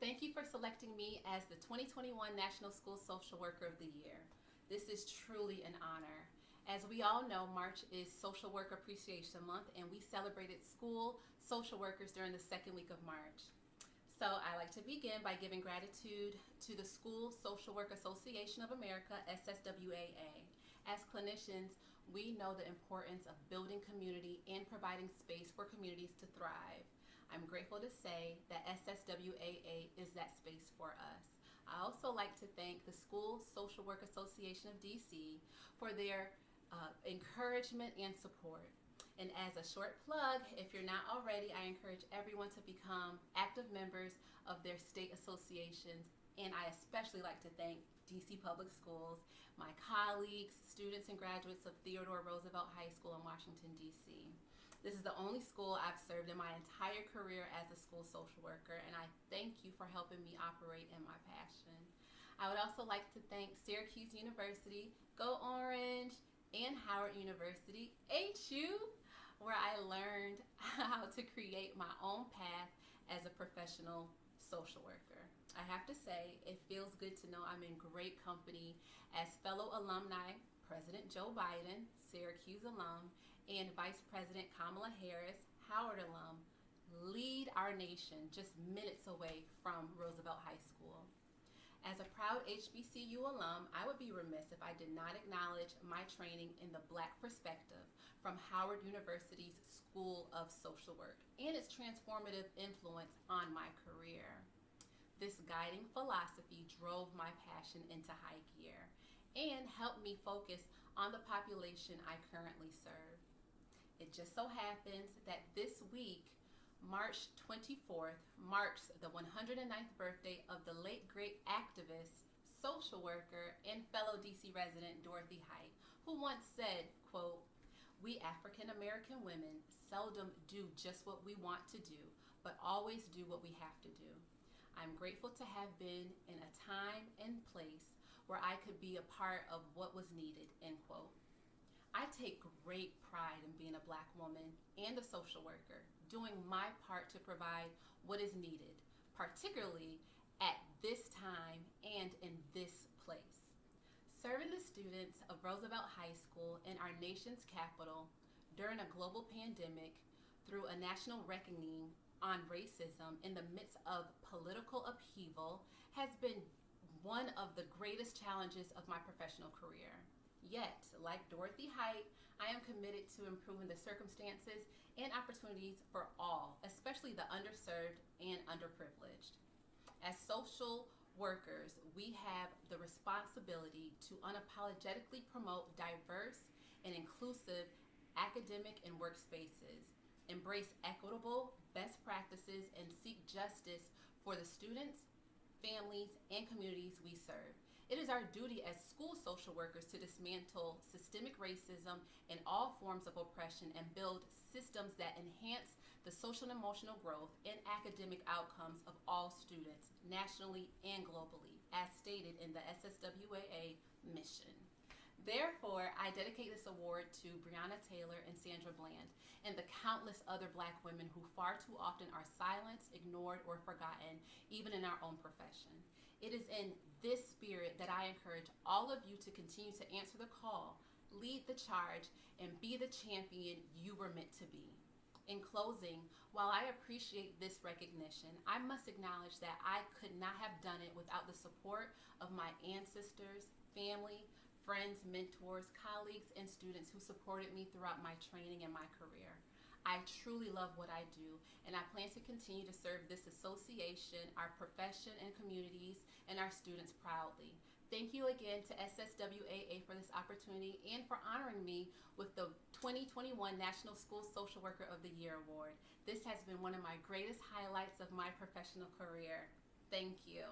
Thank you for selecting me as the 2021 National School Social Worker of the Year. This is truly an honor. As we all know, March is Social Work Appreciation Month, and we celebrated school social workers during the second week of March. So I like to begin by giving gratitude to the School Social Work Association of America, SSWAA. As clinicians, we know the importance of building community and providing space for communities to thrive. I'm grateful to say that SSWAA is that space for us. I also like to thank the School Social Work Association of DC for their encouragement and support. And as a short plug, if you're not already, I encourage everyone to become active members of their state associations. And I especially like to thank DC Public Schools, my colleagues, students and graduates of Theodore Roosevelt High School in Washington, DC. This is the only school I've served in my entire career as a school social worker, and I thank you for helping me operate in my passion. I would also like to thank Syracuse University, go Orange, and Howard University, HU, where I learned how to create my own path as a professional social worker. I have to say, it feels good to know I'm in great company as fellow alumni, President Joe Biden, Syracuse alum, and Vice President Kamala Harris, Howard alum, lead our nation just minutes away from Roosevelt High School. As a proud HBCU alum, I would be remiss if I did not acknowledge my training in the Black perspective from Howard University's School of Social Work and its transformative influence on my career. This guiding philosophy drove my passion into high gear and helped me focus on the population I currently serve. It just so happens that this week, March 24th, marks the 109th birthday of the late great activist, social worker, and fellow DC resident Dorothy Height, who once said, quote, "We African American women seldom do just what we want to do, but always do what we have to do. I'm grateful to have been in a time and place where I could be a part of what was needed," end quote. I take great pride in being a Black woman and a social worker, doing my part to provide what is needed, particularly at this time and in this place. Serving the students of Roosevelt High School in our nation's capital during a global pandemic through a national reckoning on racism in the midst of political upheaval has been one of the greatest challenges of my professional career. Yet, like Dorothy Height, I am committed to improving the circumstances and opportunities for all, especially the underserved and underprivileged. As social workers, we have the responsibility to unapologetically promote diverse and inclusive academic and workspaces, embrace equitable best practices, and seek justice for the students, families, and communities we serve. It is our duty as school social workers to dismantle systemic racism and all forms of oppression and build systems that enhance the social and emotional growth and academic outcomes of all students, nationally and globally, as stated in the SSWAA mission. Therefore, I dedicate this award to Breonna Taylor and Sandra Bland and the countless other Black women who far too often are silenced, ignored, or forgotten, even in our own profession. It is in this spirit that I encourage all of you to continue to answer the call, lead the charge, and be the champion you were meant to be. In closing, while I appreciate this recognition, I must acknowledge that I could not have done it without the support of my ancestors, family, friends, mentors, colleagues, and students who supported me throughout my training and my career. I truly love what I do, and I plan to continue to serve this association, our profession and communities, and our students proudly. Thank you again to SSWAA for this opportunity and for honoring me with the 2021 National School Social Worker of the Year Award. This has been one of my greatest highlights of my professional career. Thank you.